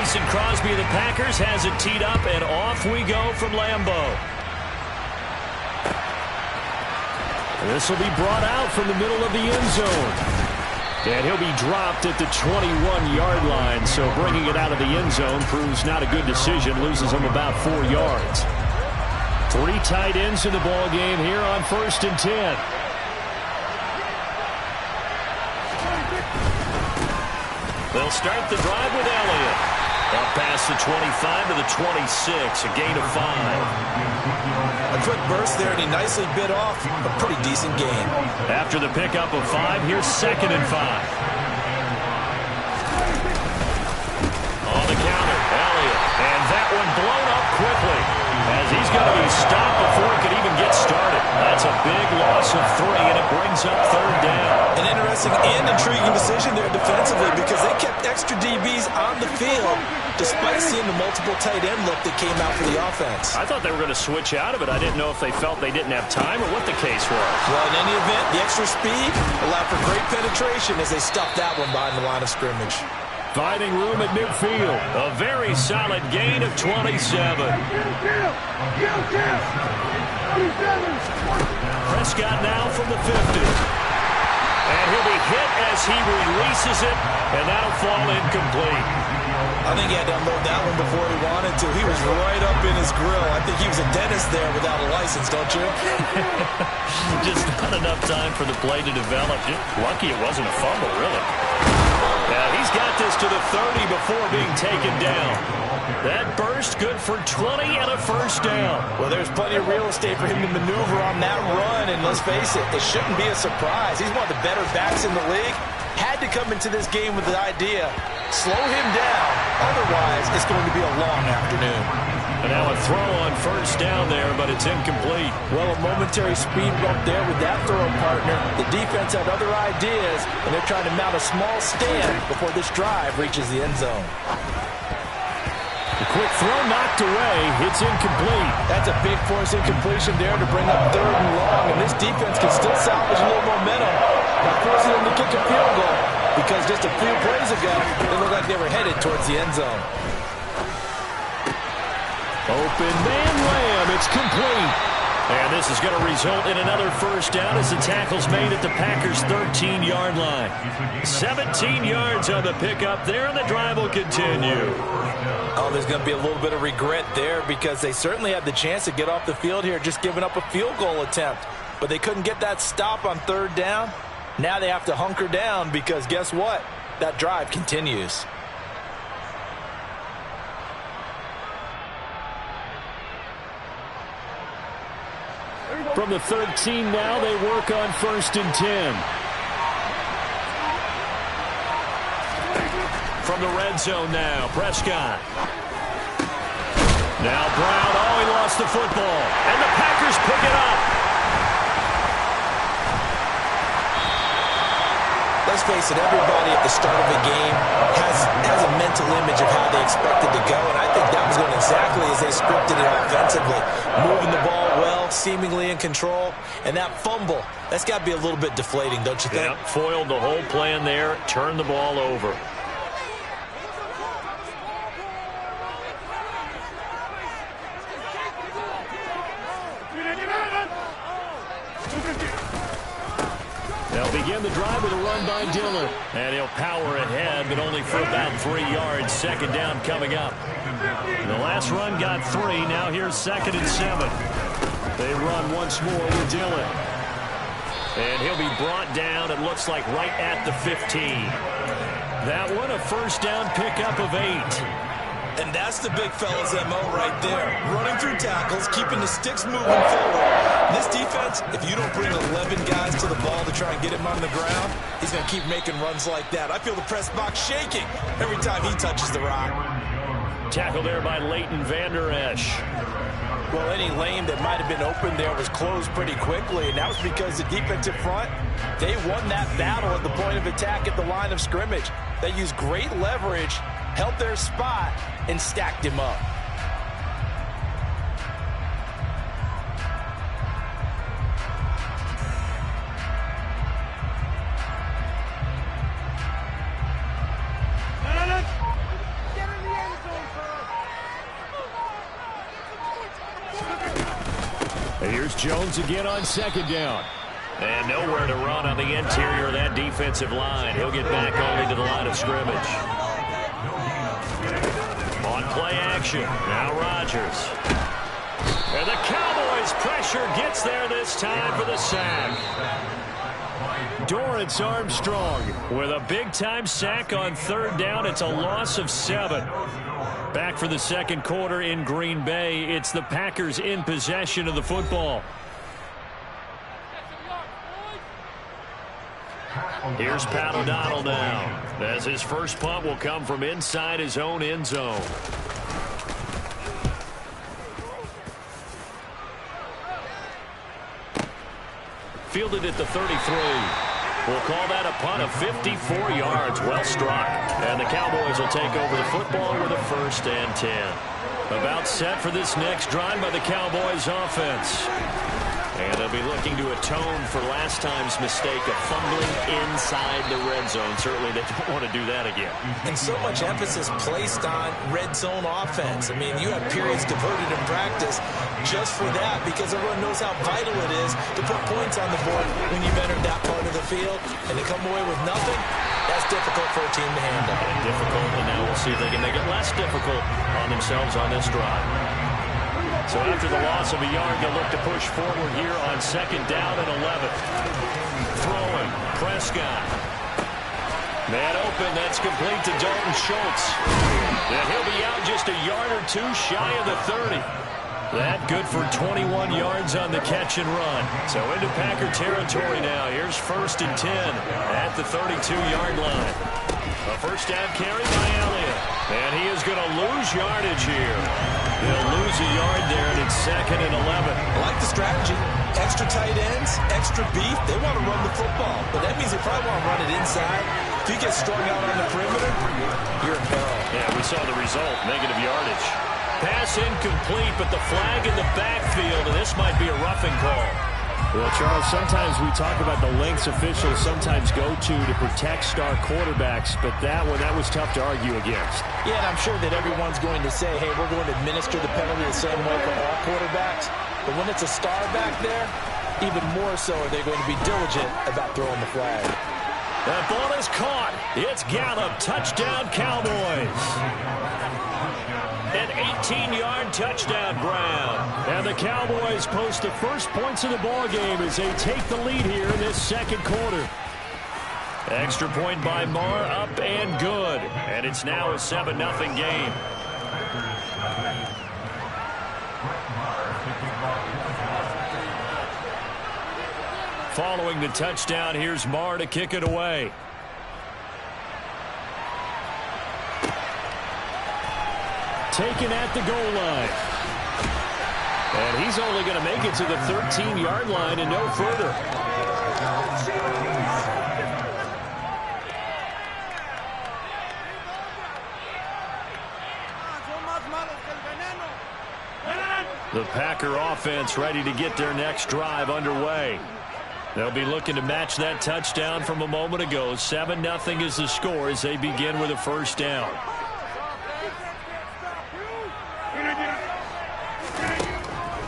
Mason Crosby of the Packers has it teed up, and off we go from Lambeau. This will be brought out from the middle of the end zone. And he'll be dropped at the 21-yard line, so bringing it out of the end zone proves not a good decision, loses him about 4 yards. 3 tight ends in the ball game here on 1st and 10. They'll start the drive with Elliott. Up past the 25 to the 26, a gain of 5. A quick burst there, and he nicely bit off a pretty decent gain. After the pickup of 5, here's 2nd and 5. On the counter, Elliott. And that one blown up quickly, as he's going to be stopped before it could even get started. That's a big loss of 3, and it brings up 3rd down. An interesting and intriguing decision there defensively, because they kept extra DBs on the field despite seeing the multiple tight end look that came out for the offense. I thought they were going to switch out of it. I didn't know if they felt they didn't have time or what the case was. Well, in any event, the extra speed allowed for great penetration as they stuffed that one behind the line of scrimmage. Finding room at midfield. A very solid gain of 27. Prescott now from the 50. And he'll be hit as he releases it, and that'll fall incomplete. I think he had to unload that one before he wanted to. He was right up in his grill. I think he was a dentist there without a license, don't you? Just not enough time for the play to develop. Lucky it wasn't a fumble, really. Now he's got this to the 30 before being taken down. That burst good for 20 and a 1st down. Well, there's plenty of real estate for him to maneuver on that run, and let's face it, it shouldn't be a surprise. He's one of the better backs in the league. Had to come into this game with the idea, slow him down, otherwise it's going to be a long afternoon. And now a throw on 1st down there, but it's incomplete. Well, a momentary speed bump there with that throw, partner. The defense had other ideas, and they're trying to mount a small stand before this drive reaches the end zone. The quick throw knocked away. It's incomplete. That's a big force incompletion there to bring up 3rd and long, and this defense can still salvage a little momentum by forcing them to kick a field goal, because just a few plays ago, they looked like they were headed towards the end zone. Open man Lamb. It's complete. And this is going to result in another 1st down as the tackle's made at the Packers' 13-yard line. 17 yards on the pickup there, and the drive will continue. Oh, there's going to be a little bit of regret there, because they certainly had the chance to get off the field here, just giving up a field goal attempt. But they couldn't get that stop on 3rd down. Now they have to hunker down, because guess what? That drive continues. From the 13 now, they work on 1st and 10. From the red zone now, Prescott. Now Brown, oh, he lost the football. And the Packers pick it up. Let's face it, everybody at the start of a game has a mental image of how they expect it to go, and I think that was going exactly as they scripted it offensively. Moving the ball well, seemingly in control, and that fumble, that's got to be a little bit deflating, don't you think? Yeah, foiled the whole plan there, turned the ball over. They'll begin the drive with a run by Dillon. And he'll power ahead, but only for about 3 yards. 2nd down coming up. The last run got 3. Now here's 2nd and 7. They run once more with Dillon. And he'll be brought down, it looks like, right at the 15. That one, a 1st down pickup of 8. And that's the big fella's MO right there. Running through tackles, keeping the sticks moving forward. This defense, if you don't bring 11 guys to the ball to try and get him on the ground, he's going to keep making runs like that. I feel the press box shaking every time he touches the rock. Tackle there by Leighton Vander Esch. Well, any lane that might have been open there was closed pretty quickly, and that was because the defensive front, they won that battle at the point of attack at the line of scrimmage. They used great leverage, held their spot, and stacked him up. Jones again on second down. And nowhere to run on the interior of that defensive line. He'll get back only to the line of scrimmage. On play action, now Rodgers. And the Cowboys' pressure gets there this time for the sack. Dorrance Armstrong with a big-time sack on third down. It's a loss of 7. Back for the second quarter in Green Bay. It's the Packers in possession of the football. Here's Pat O'Donnell now, as his first punt will come from inside his own end zone. Fielded at the 33. We'll call that a punt of 54 yards. Well struck. And the Cowboys will take over the football with a 1st and 10. About set for this next drive by the Cowboys offense. And they'll be looking to atone for last time's mistake of fumbling inside the red zone. Certainly they don't want to do that again. And so much emphasis placed on red zone offense. I mean, you have periods devoted in practice just for that, because everyone knows how vital it is to put points on the board when you've entered that part of the field. And to come away with nothing, that's difficult for a team to handle. And difficult, and now we'll see if they can make it less difficult on themselves on this drive. So after the loss of a yard, they'll look to push forward here on second down and 11. Throwing, Prescott. Man open, that's complete to Dalton Schultz. And he'll be out just a yard or two shy of the 30. That good for 21 yards on the catch and run. So into Packer territory now. Here's 1st and 10 at the 32-yard line. A first down carry by Elliott. And he is going to lose yardage here. They'll lose a yard there, and it's 2nd and 11. I like the strategy. Extra tight ends, extra beef. They want to run the football, but that means they probably want to run it inside. If you get strung out on the perimeter, you're in peril. Yeah, we saw the result, negative yardage. Pass incomplete, but the flag in the backfield, and this might be a roughing call. Well, Charles, sometimes we talk about the lengths officials sometimes go to protect star quarterbacks, but that was tough to argue against. Yeah, and I'm sure that everyone's going to say, hey, we're going to administer the penalty the same way for all quarterbacks. But when it's a star back there, even more so are they going to be diligent about throwing the flag. That ball is caught. It's Gallup. Touchdown, Cowboys. An 18-yard touchdown grab. And the Cowboys post the first points of the ball game as they take the lead here in this second quarter. Extra point by Marr, up and good. And it's now a 7-0 game. Following the touchdown, here's Marr to kick it away. Taken at the goal line. And he's only going to make it to the 13-yard line and no further. The Packer offense ready to get their next drive underway. They'll be looking to match that touchdown from a moment ago. 7-0 is the score as they begin with a first down.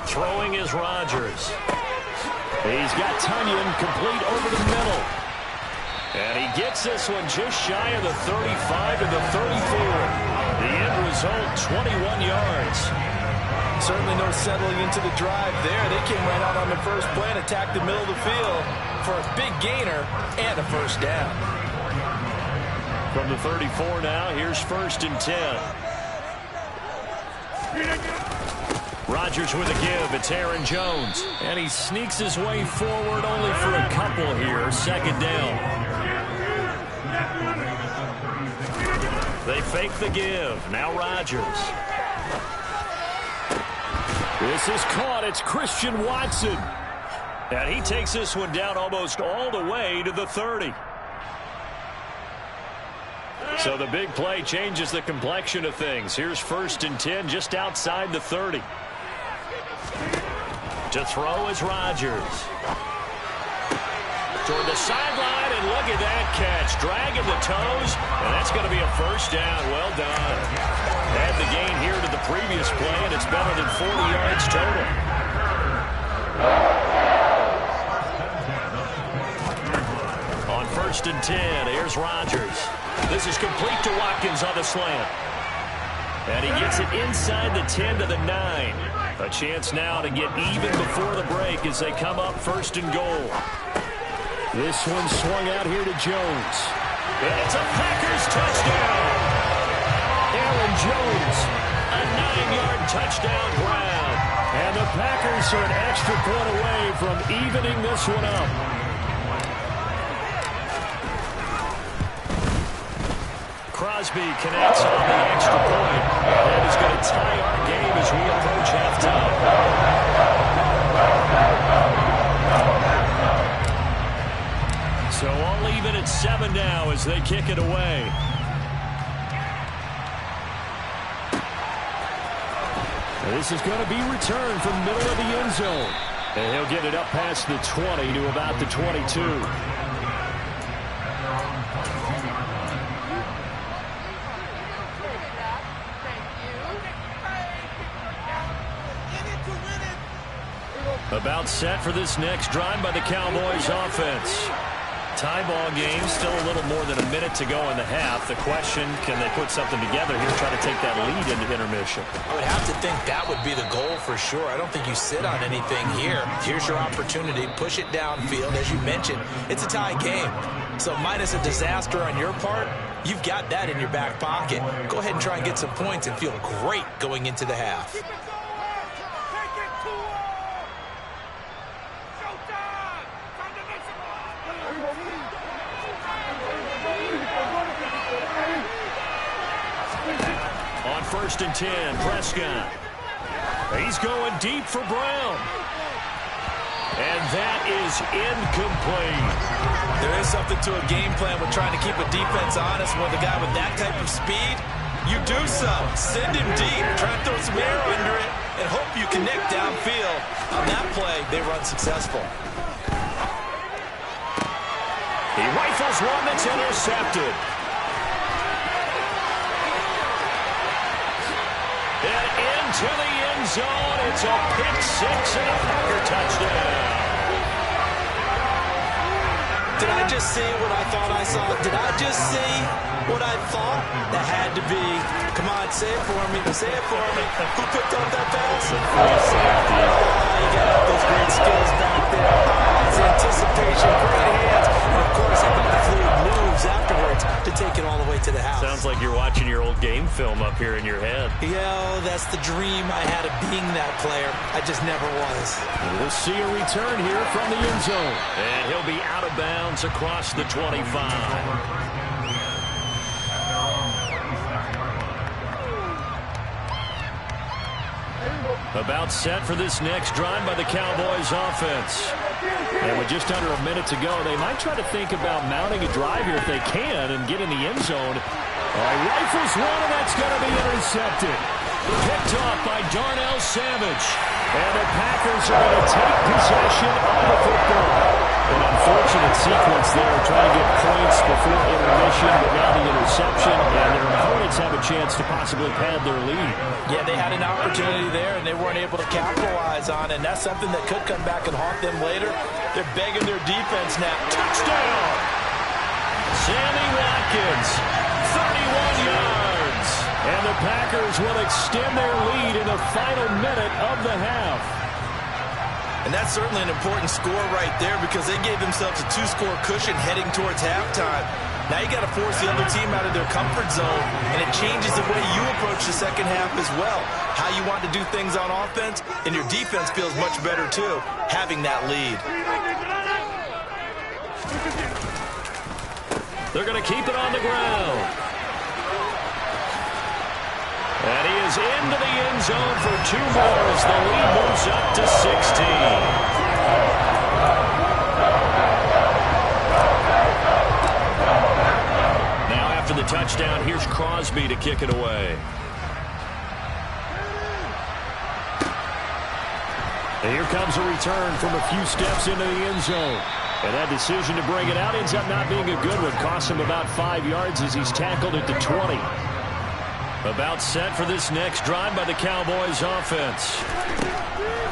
Throwing is Rodgers. He's got Tunyon complete over the middle. And he gets this one just shy of the 35 to the 34. The end result, 21 yards. Certainly no settling into the drive there. They came right out on the first play and attacked the middle of the field for a big gainer and a first down. From the 34 now, here's 1st and 10. Rodgers with a give. It's Aaron Jones. And he sneaks his way forward only for a couple here. Second down. They fake the give. Now Rodgers. This is caught. It's Christian Watson. And he takes this one down almost all the way to the 30. So the big play changes the complexion of things. Here's 1st and 10 just outside the 30. To throw is Rodgers. Toward the sideline, and look at that catch. Dragging the toes, and that's going to be a first down. Well done. Add the gain here to the previous play, and it's better than 40 yards total. On 1st and 10, here's Rodgers. This is complete to Watkins on the slant. And he gets it inside the 10 to the 9. A chance now to get even before the break as they come up 1st and goal. This one swung out here to Jones. And it's a Packers touchdown. Aaron Jones, a 9-yard touchdown grab. And the Packers are an extra point away from evening this one up. Crosby connects on the extra point. That is going to tie our game as we approach halftime. So all even at 7 now as they kick it away. This is going to be returned from middle of the end zone. And he'll get it up past the 20 to about the 22. About set for this next drive by the Cowboys offense. Tie ball game, still a little more than a minute to go in the half. The question, can they put something together here, try to take that lead into intermission? I would have to think that would be the goal for sure. I don't think you sit on anything here. Here's your opportunity. Push it downfield. As you mentioned, it's a tie game. So minus a disaster on your part, you've got that in your back pocket. Go ahead and try and get some points and feel great going into the half. On 1st and 10, Prescott. He's going deep for Brown. And that is incomplete. There is something to a game plan with trying to keep a defense honest. With a guy with that type of speed, you do so. Send him deep. Try to throw some air under it and hope you connect downfield. On that play, they run successful. He rifles one that's intercepted. And into the end zone, it's a pick six and a Packer touchdown. Did I just see what I thought I saw? Did I just see what I thought? That had to be. Come on, say it for me. Say it for me. Who picked up that pass? You got those great skills back there. It's anticipation, great hands. And, of course, I got the fluid moves afterwards to take it all the way to the house. Sounds like you're watching your old game film up here in your head. Yeah, that's the dream I had of being that player. I just never was. We'll see a return here from the end zone. And he'll be out of bounds across the 25. About set for this next drive by the Cowboys offense. And with just under a minute to go, they might try to think about mounting a drive here if they can and get in the end zone. Rifles one, and that's going to be intercepted. Picked off by Darnell Savage. And the Packers are going to take possession of the football. An unfortunate sequence there, trying to get points before intermission, but now the interception, and their opponents have a chance to possibly pad their lead. Yeah, they had an opportunity there, and they weren't able to capitalize on it, and that's something that could come back and haunt them later. They're begging their defense now. Touchdown! Sammy Watkins, 31 yards. And the Packers will extend their lead in the final minute of the half. And that's certainly an important score right there because they gave themselves a 2-score cushion heading towards halftime. Now you got to force the other team out of their comfort zone, and it changes the way you approach the second half as well. How you want to do things on offense, and your defense feels much better too, having that lead. They're going to keep it on the ground. And he is into the end zone for 2 more as the lead moves up to 16. Now after the touchdown, here's Crosby to kick it away. And here comes a return from a few steps into the end zone. And that decision to bring it out ends up not being a good one. Cost him about 5 yards as he's tackled at the 20. About set for this next drive by the Cowboys offense.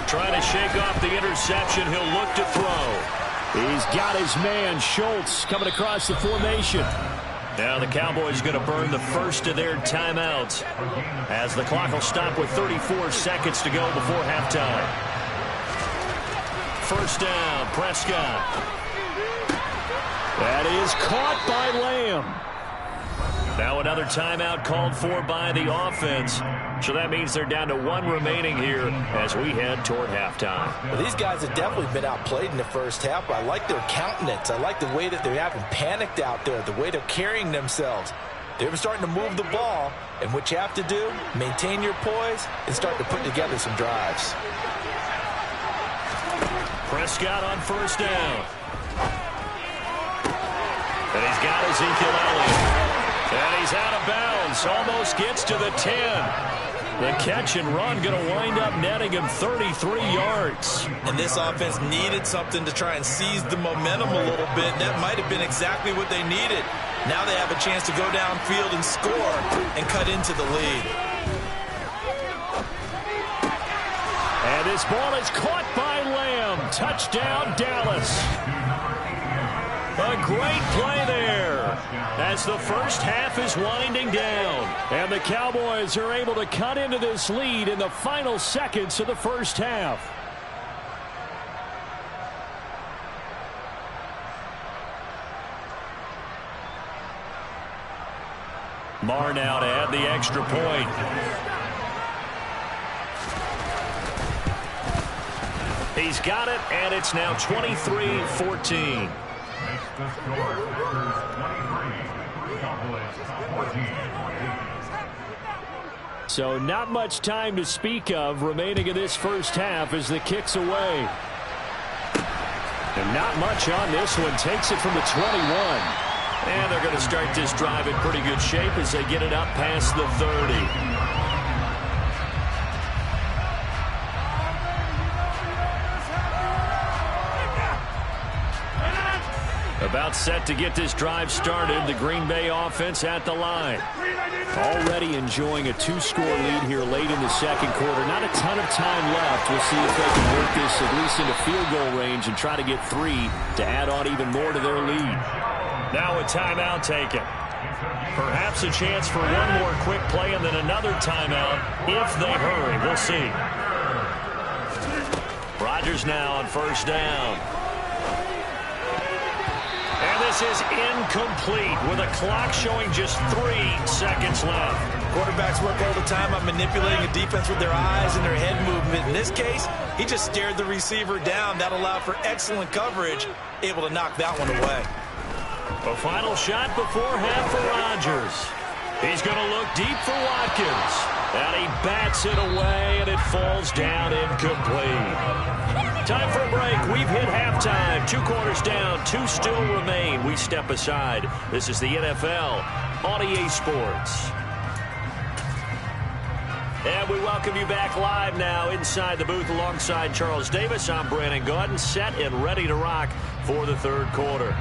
Trying to shake off the interception. He'll look to throw. He's got his man, Schultz, coming across the formation. Now the Cowboys going to burn the first of their timeouts as the clock will stop with 34 seconds to go before halftime. First down, Prescott. That is caught by Lamb. Now another timeout called for by the offense. So that means they're down to one remaining here as we head toward halftime. Well, these guys have definitely been outplayed in the first half. I like their countenance. I like the way that they're having panicked out there, the way they're carrying themselves. They're starting to move the ball, and what you have to do, maintain your poise and start to put together some drives. Prescott on first down. And he's got Ezekiel Elliott. And he's out of bounds. Almost gets to the 10. The catch and run going to wind up netting him 33 yards. And this offense needed something to try and seize the momentum a little bit. That might have been exactly what they needed. Now they have a chance to go downfield and score and cut into the lead. And this ball is caught by Lamb. Touchdown, Dallas. A great play there as the first half is winding down. And the Cowboys are able to cut into this lead in the final seconds of the first half. Marr now to add the extra point. He's got it, and it's now 23-14. So not much time to speak of remaining in this first half as the kick's away. And not much on this one. Takes it from the 21. And they're going to start this drive in pretty good shape as they get it up past the 30. About set to get this drive started. The Green Bay offense at the line. Already enjoying a two-score lead here late in the second quarter. Not a ton of time left. We'll see if they can work this at least into field goal range and try to get 3 to add on even more to their lead. Now a timeout taken. Perhaps a chance for one more quick play and then another timeout if they hurry. We'll see. Rodgers now on first down. And this is incomplete with a clock showing just 3 seconds left. Quarterbacks work all the time on manipulating a defense with their eyes and their head movement. In this case, he just stared the receiver down. That allowed for excellent coverage, able to knock that one away. A final shot before half for Rodgers. He's going to look deep for Watkins. And he bats it away, and it falls down incomplete. Time for a break. We've hit halftime. 2 quarters down, 2 still remain. We step aside. This is the NFL on EA Sports. And we welcome you back live now inside the booth alongside Charles Davis. I'm Brandon God, set and ready to rock for the third quarter.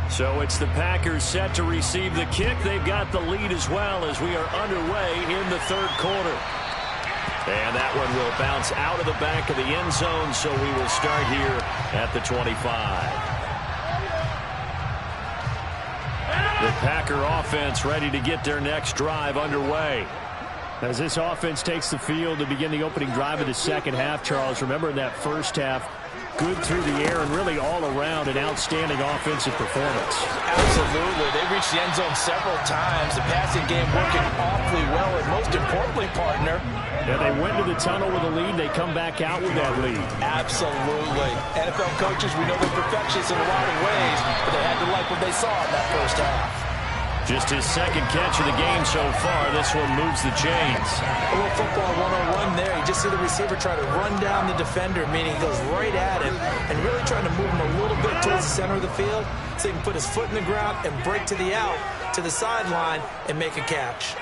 So it's the Packers set to receive the kick. They've got the lead as well as we are underway in the third quarter. And that one will bounce out of the back of the end zone, so we will start here at the 25. The Packer offense ready to get their next drive underway. As this offense takes the field to begin the opening drive of the second half, Charles, remember in that first half, good through the air and really all around an outstanding offensive performance. Absolutely. They reached the end zone several times. The passing game working awfully well, and most importantly, partner, yeah, they went to the tunnel with a lead. They come back out with that lead. Absolutely. NFL coaches, we know they're perfectionists in a lot of ways, but they had to like what they saw in that first half. Just his second catch of the game so far. This one moves the chains. A little football 101 there. You just see the receiver try to run down the defender, meaning he goes right at him and really trying to move him a little bit towards the center of the field so he can put his foot in the ground and break to the out, to the sideline, and make a catch.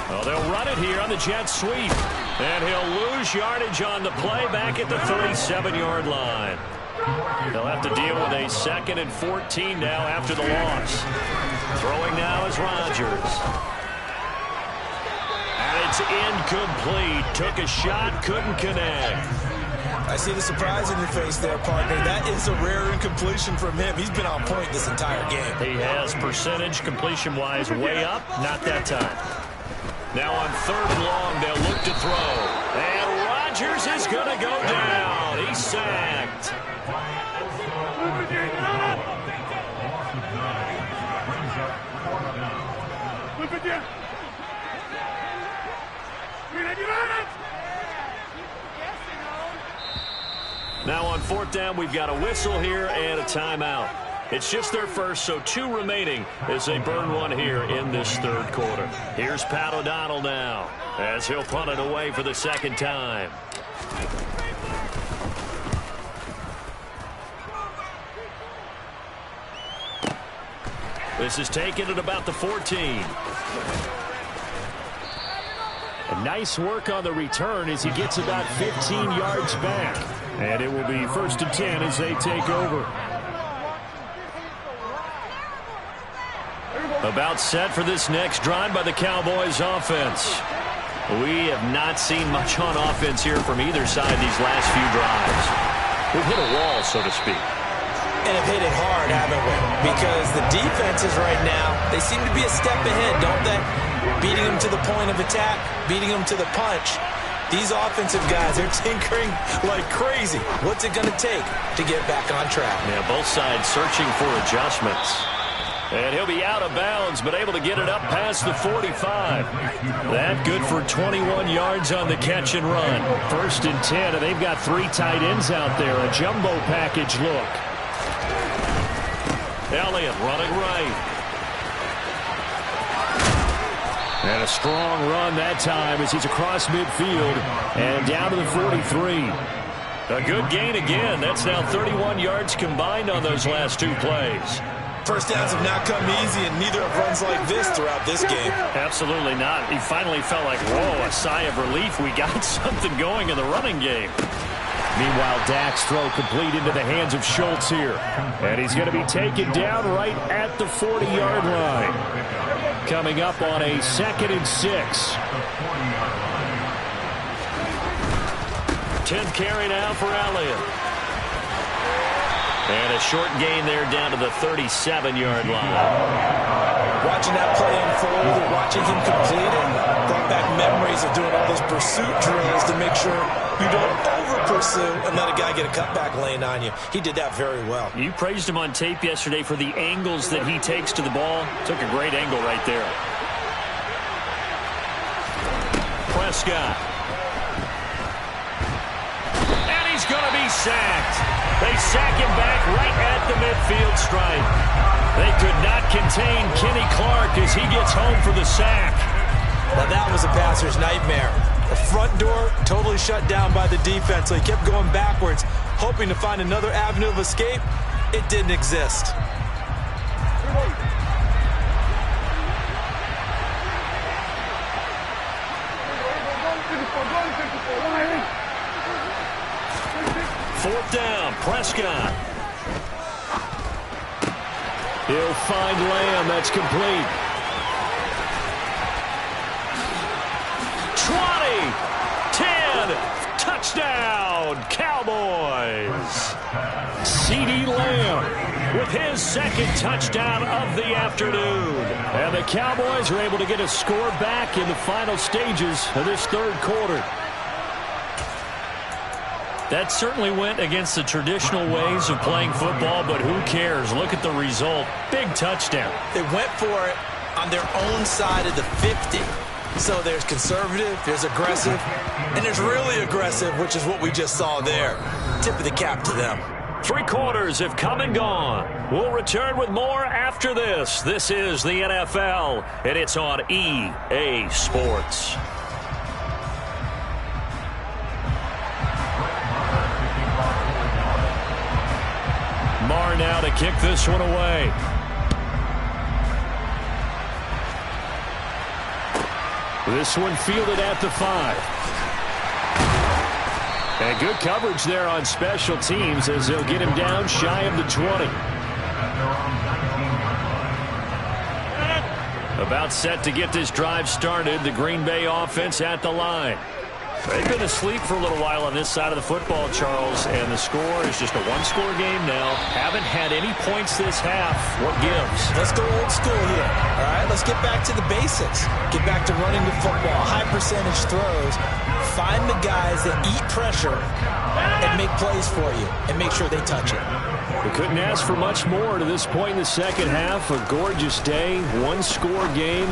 Well, they'll run it here on the jet sweep. And he'll lose yardage on the play back at the 37-yard line. They'll have to deal with a 2nd and 14 now after the loss. Throwing now is Rodgers. And it's incomplete. Took a shot, couldn't connect. I see the surprise in your face there, partner. That is a rare incompletion from him. He's been on point this entire game. He has percentage completion-wise way up. Not that time. Now on 3rd and long, they'll look to throw. And Rodgers is going to go down. He's sacked. Now on 4th down, we've got a whistle here and a timeout. It's just their first, so 2 remaining as they burn one here in this 3rd quarter. Here's Pat O'Donnell now as he'll punt it away for the 2nd time. This is taken at about the 14. A nice work on the return as he gets about 15 yards back. And it will be 1st and 10 as they take over. About set for this next drive by the Cowboys offense. We have not seen much on offense here from either side these last few drives. We've hit a wall, so to speak. And have hit it hard, haven't we? Because the defenses right now, they seem to be a step ahead, don't they? Beating them to the point of attack, beating them to the punch. These offensive guys are tinkering like crazy. What's it going to take to get back on track? Yeah, both sides searching for adjustments. And he'll be out of bounds, but able to get it up past the 45. That good for 21 yards on the catch and run. 1st and 10, and they've got 3 tight ends out there. A jumbo package look. Elliott running right. And a strong run that time as he's across midfield and down to the 43. A good gain again. That's now 31 yards combined on those last 2 plays. First downs have not come easy, and neither have runs like this throughout this game. Absolutely not. He finally felt like, whoa, a sigh of relief. We got something going in the running game. Meanwhile, Dak's throw complete into the hands of Schultz here. And he's going to be taken down right at the 40-yard line. Coming up on a 2nd and 6. 10th carry now for Elliott. And a short gain there down to the 37-yard line. Watching that play unfold and watching him complete it brought back memories of doing all those pursuit drills to make sure you don't over-pursue and let a guy get a cutback lane on you. He did that very well. You praised him on tape yesterday for the angles that he takes to the ball. Took a great angle right there. Prescott. And he's going to be sacked. They sack him back right at the midfield stripe. They could not contain Kenny Clark as he gets home for the sack. Now that was a passer's nightmare. The front door totally shut down by the defense, so he kept going backwards, hoping to find another avenue of escape. It didn't exist. Fourth down, Prescott. He'll find Lamb. That's complete. 20, 10, touchdown, Cowboys. CeeDee Lamb with his 2nd touchdown of the afternoon. And the Cowboys are able to get a score back in the final stages of this 3rd quarter. That certainly went against the traditional ways of playing football, but who cares? Look at the result. Big touchdown. They went for it on their own side of the 50. So there's conservative, there's aggressive, and there's really aggressive, which is what we just saw there. Tip of the cap to them. 3 quarters have come and gone. We'll return with more after this. This is the NFL, and it's on EA Sports. Marr now to kick this one away. This one fielded at the 5. And good coverage there on special teams as they'll get him down shy of the 20. About set to get this drive started. The Green Bay offense at the line. They've been asleep for a little while on this side of the football, Charles, and the score is just a one-score game now. Haven't had any points this half. What gives? Let's go old school here, all right? Let's get back to the basics. Get back to running the football, high-percentage throws. Find the guys that eat pressure and make plays for you and make sure they touch it. We couldn't ask for much more to this point in the second half. A gorgeous day, one-score game.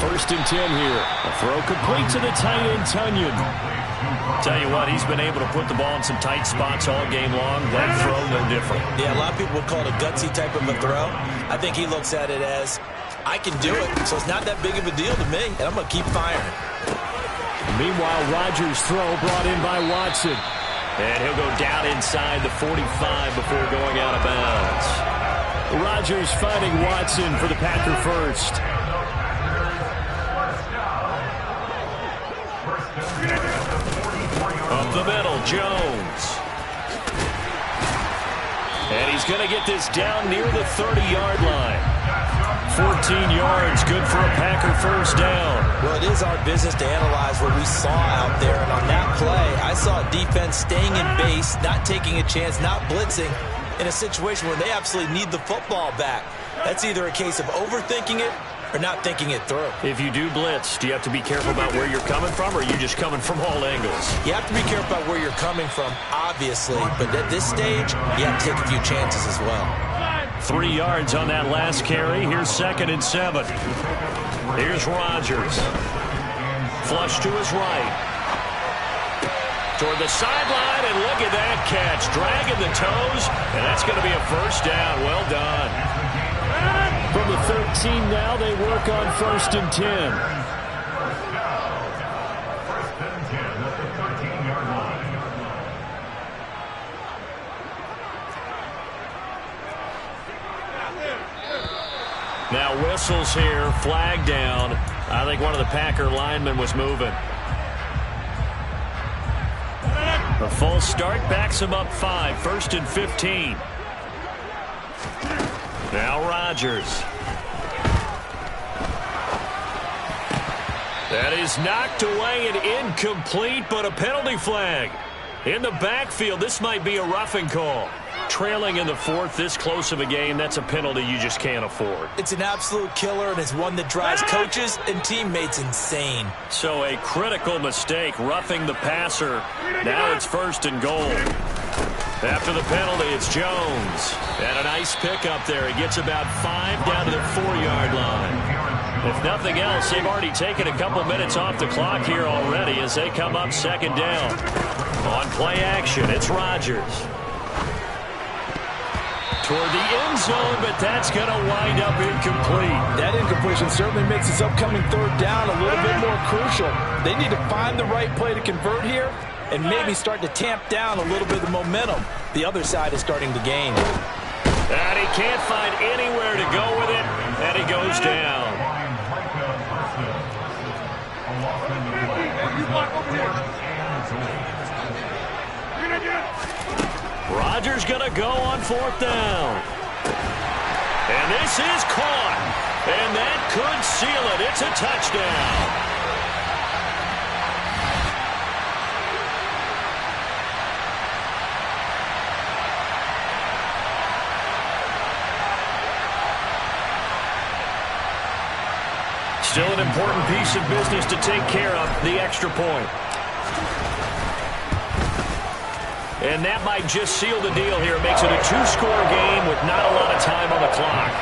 1st and 10 here. A throw complete to the tight end, Tunyon. Tell you what, he's been able to put the ball in some tight spots all game long. That throw, no different. Yeah, a lot of people would call it a gutsy type of a throw. I think he looks at it as, I can do it, so it's not that big of a deal to me, and I'm going to keep firing. Meanwhile, Rodgers' throw brought in by Watson. And he'll go down inside the 45 before going out of bounds. Rodgers finding Watson for the Packer first. Up the middle, Jones. And he's going to get this down near the 30-yard line. 14 yards, good for a Packer first down. Well, it is our business to analyze what we saw out there. And on that play, I saw a defense staying in base, not taking a chance, not blitzing, in a situation where they absolutely need the football back. That's either a case of overthinking it or not thinking it through. If you do blitz, do you have to be careful about where you're coming from, or are you just coming from all angles? You have to be careful about where you're coming from, obviously. But at this stage, you have to take a few chances as well. 3 yards on that last carry. Here's 2nd and 7. Here's Rodgers. Flush to his right. Toward the sideline, and look at that catch. Dragging the toes, and that's going to be a first down. Well done. From the 13 now, they work on 1st and 10. Now whistles here, flag down. I think one of the Packer linemen was moving. A false start backs him up 5, 1st and 15. Now Rodgers. That is knocked away and incomplete, but a penalty flag. In the backfield, this might be a roughing call. Trailing in the 4th, this close of a game, that's a penalty you just can't afford. It's an absolute killer, and it's one that drives coaches and teammates insane. So a critical mistake, roughing the passer. Now it's 1st and goal. After the penalty, it's Jones. And a nice pickup there. He gets about 5 down to the 4-yard line. If nothing else, they've already taken a couple minutes off the clock here already as they come up 2nd down. On play action, it's Rodgers. Toward the end zone, but that's going to wind up incomplete. That incompletion certainly makes this upcoming 3rd down a little bit more crucial. They need to find the right play to convert here and maybe start to tamp down a little bit of the momentum the other side is starting to gain. And he can't find anywhere to go with it, and he goes down. Rodgers going to go on 4th down. And this is caught. And that could seal it. It's a touchdown. Still an important piece of business to take care of, the extra point. And that might just seal the deal here. It makes it a 2-score game with not a lot of time on the clock.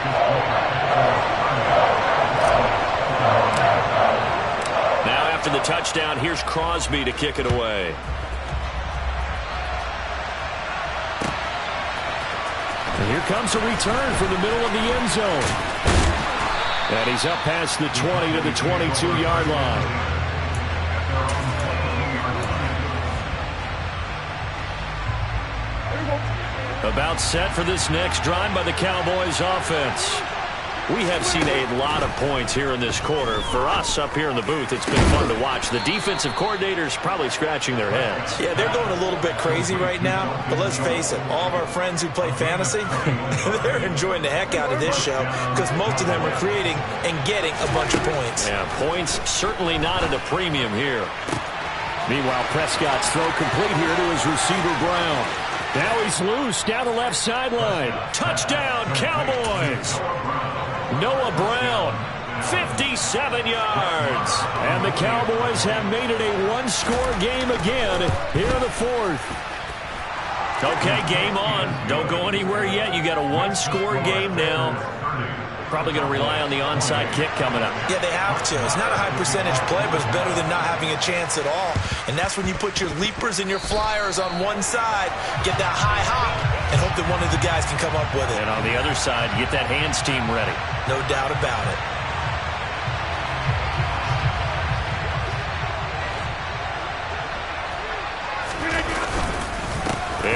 Now after the touchdown, here's Crosby to kick it away. And here comes a return from the middle of the end zone. And he's up past the 20 to the 22-yard line. About set for this next drive by the Cowboys offense. We have seen a lot of points here in this quarter. For us up here in the booth, it's been fun to watch. The defensive coordinators probably scratching their heads. Yeah, they're going a little bit crazy right now. But let's face it, all of our friends who play fantasy, they're enjoying the heck out of this show because most of them are creating and getting a bunch of points. Yeah, points certainly not at a premium here. Meanwhile, Prescott's throw complete here to his receiver, Brown. Now he's loose down the left sideline. Touchdown, Cowboys! Noah Brown, 57 yards. And the Cowboys have made it a one-score game again here in the fourth. Okay, game on. Don't go anywhere yet. You got a one-score game now. Probably going to rely on the onside kick coming up. Yeah, they have to. It's not a high percentage play, but it's better than not having a chance at all. And that's when you put your leapers and your flyers on one side, get that high hop, and hope that one of the guys can come up with it. And on the other side, get that hands team ready. No doubt about it.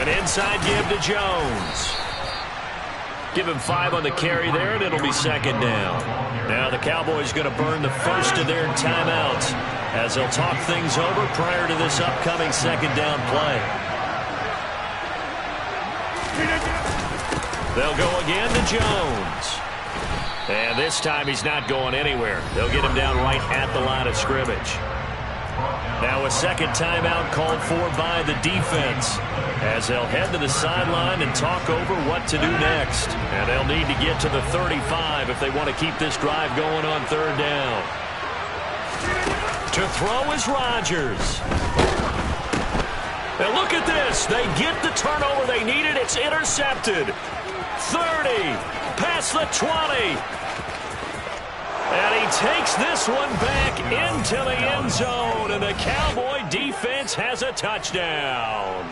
An inside give to Jones. Give him 5 on the carry there, and it'll be second down. Now the Cowboys going to burn the first of their timeouts as they'll talk things over prior to this upcoming second down play. They'll go again to Jones. And this time he's not going anywhere. They'll get him down right at the line of scrimmage. Now a second timeout called for by the defense as they'll head to the sideline and talk over what to do next. And they'll need to get to the 35 if they want to keep this drive going on third down. To throw is Rodgers. And look at this. They get the turnover they needed. It's intercepted. 30, past the 20. And he takes this one back into the end zone, and the Cowboy defense has a touchdown.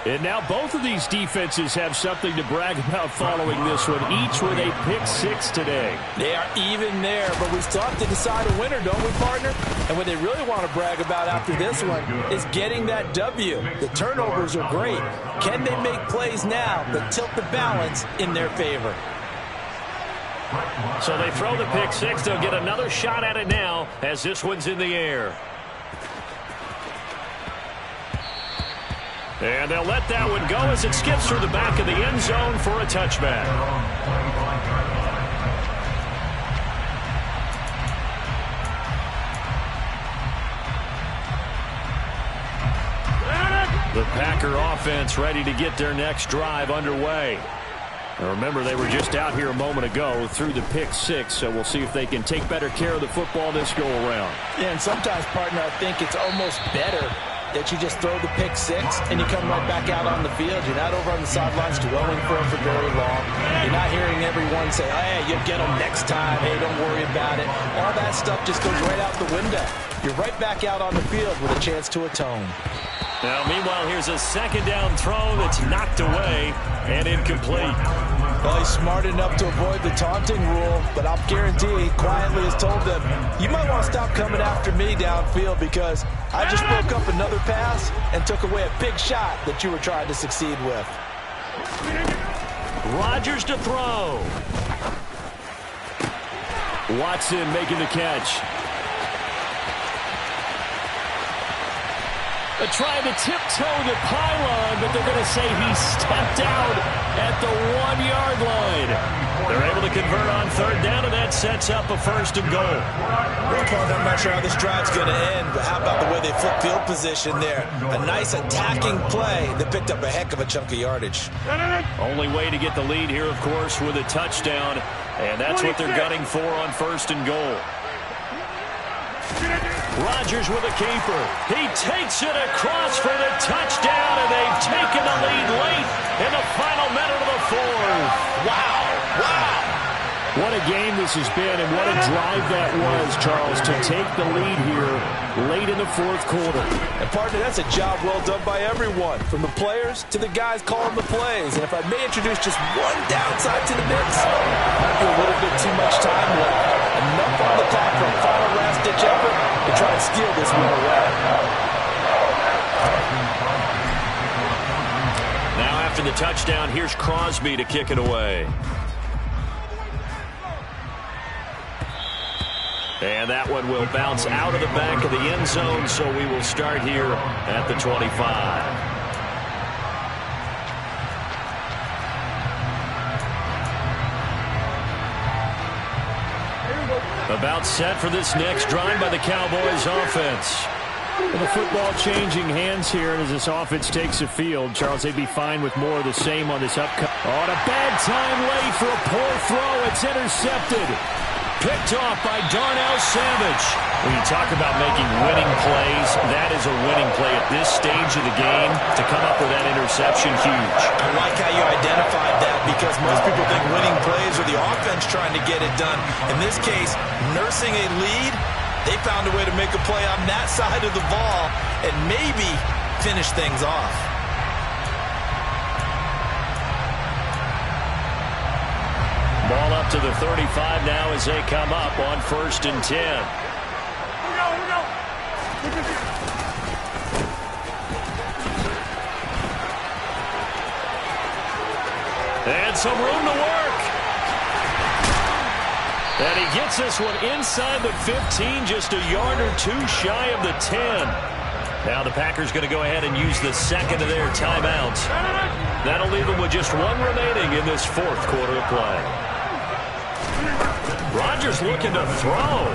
And now both of these defenses have something to brag about following this one, each with a pick-6 today. They are even there, but we still have to decide a winner, don't we, partner? And what they really want to brag about after this one is getting that W. The turnovers are great. Can they make plays now that tilt the balance in their favor? So they throw the pick-6. They'll get another shot at it now as this one's in the air. And they'll let that one go as it skips through the back of the end zone for a touchback. The Packer offense ready to get their next drive underway. Now remember, they were just out here a moment ago through the pick-6, so we'll see if they can take better care of the football this go-around. Yeah, and sometimes, partner, I think it's almost better that you just throw the pick-6 and you come right back out on the field. You're not over on the sidelines dwelling for very long. You're not hearing everyone say, hey, you'll get them next time. Hey, don't worry about it. All that stuff just goes right out the window. You're right back out on the field with a chance to atone. Now, meanwhile, here's a second down throw that's knocked away and incomplete. Well, he's smart enough to avoid the taunting rule, but I'll guarantee he quietly has told them, you might want to stop coming after me downfield because I just broke up another pass and took away a big shot that you were trying to succeed with. Rodgers to throw. Watson making the catch. They're trying to tiptoe the pylon, but they're going to say he stepped out at the 1-yard line. They're able to convert on third down, and that sets up a first and goal. I'm not sure how this drive's going to end, but how about the way they flip field position there? A nice attacking play that picked up a heck of a chunk of yardage. Only way to get the lead here, of course, with a touchdown, and that's what they're gunning for on first and goal. Rodgers with a keeper. He takes it across for the touchdown, and they've taken the lead late in the final minute of the fourth. Wow. Wow. What a game this has been, and what a drive that was, Charles, to take the lead here late in the fourth quarter. And, partner, that's a job well done by everyone, from the players to the guys calling the plays. And if I may introduce just one downside to the mix, might be a little bit too much time left. Enough on the clock for a final last-ditch effort to try and steal this one away. Now after the touchdown, here's Crosby to kick it away. And that one will bounce out of the back of the end zone, so we will start here at the 25. About set for this next drive by the Cowboys offense. Well, the football changing hands here, and as this offense takes the field, Charles, they'd be fine with more of the same on this upcoming. On a bad time late for a poor throw. It's intercepted. Picked off by Darnell Savage. When you talk about making winning plays, that is a winning play at this stage of the game. To come up with that interception, huge. I like how you identified that because most people think winning plays are the offense trying to get it done. In this case, nursing a lead, they found a way to make a play on that side of the ball and maybe finish things off. Ball up to the 35 now as they come up on 1st and 10. And some room to work. And he gets this one inside the 15, just a yard or two shy of the 10. Now the Packers going to go ahead and use the second of their timeouts. That'll leave them with just one remaining in this 4th quarter of play. Rodgers looking to throw.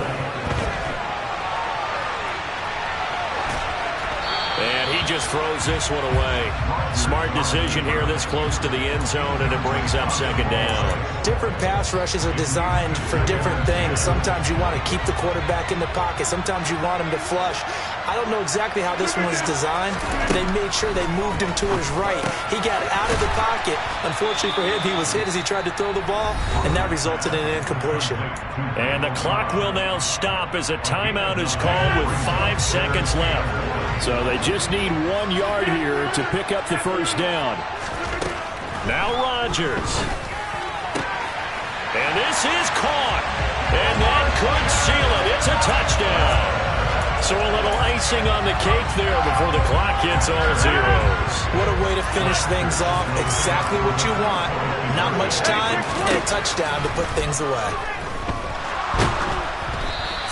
And he just throws this one away. Smart decision here this close to the end zone, and it brings up 2nd down. Different pass rushes are designed for different things. Sometimes you want to keep the quarterback in the pocket. Sometimes you want him to flush. I don't know exactly how this one was designed. They made sure they moved him to his right. He got out of the pocket. Unfortunately for him, he was hit as he tried to throw the ball, and that resulted in an incompletion. And the clock will now stop as a timeout is called with 5 seconds left. So they just need 1 yard here to pick up the 1st down. Now Rodgers. And this is caught. And that could seal it. It's a touchdown. So a little icing on the cake there before the clock hits all zeros. What a way to finish things off. Exactly what you want. Not much time and a touchdown to put things away.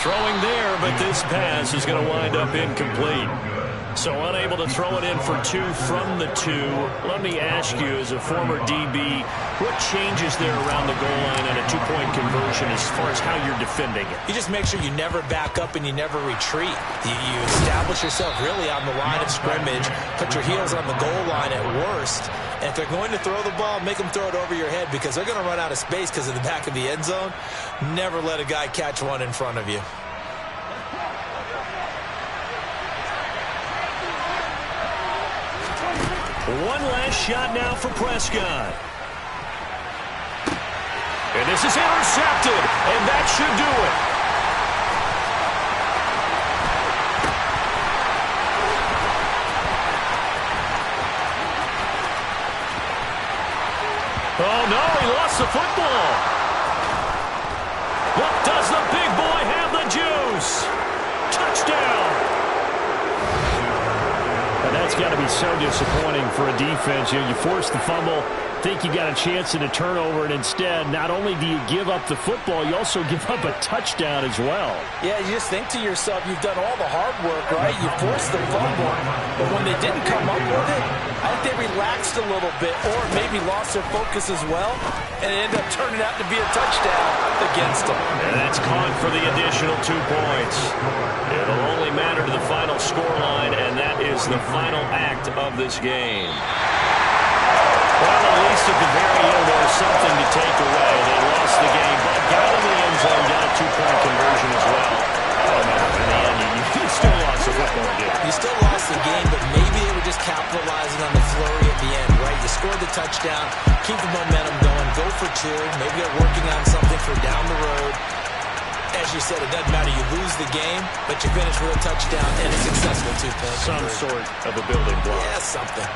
Throwing there, but this pass is going to wind up incomplete. So unable to throw it in for 2 from the 2. Let me ask you, as a former DB, what changes there around the goal line on a 2-point conversion as far as how you're defending it? You just make sure you never back up and you never retreat. You establish yourself really on the line of scrimmage, put your heels on the goal line at worst. And if they're going to throw the ball, make them throw it over your head because they're going to run out of space because of the back of the end zone. Never let a guy catch one in front of you. One last shot now for Prescott. And this is intercepted, and that should do it. Oh, no, he lost the football. What does the big boy have the juice? Touchdown. That's got to be so disappointing for a defense. You force the fumble, think you got a chance at a turnover, and instead, not only do you give up the football, you also give up a touchdown as well. Yeah, you just think to yourself, you've done all the hard work, right? You forced the fumble, but when they didn't come up with it, I think they relaxed a little bit or maybe lost their focus as well, and it ended up turning out to be a touchdown against them. And that's caught for the additional 2 points. It'll only matter to the final scoreline, and that is the final act of this game. Well, at least at the very end, there was something to take away. They lost the game, but got in the end zone, got a 2-point conversion as well. Oh, no, in the end, you still lost the football game. You still lost the game, but maybe they were just capitalizing on the flurry at the end, right? You scored the touchdown, keep the momentum going, go for 2. Maybe they're working on something for down the road. As you said, it doesn't matter. You lose the game, but you finish with a touchdown and a successful 2-point Some conversion. sort of a building block. Yeah, something.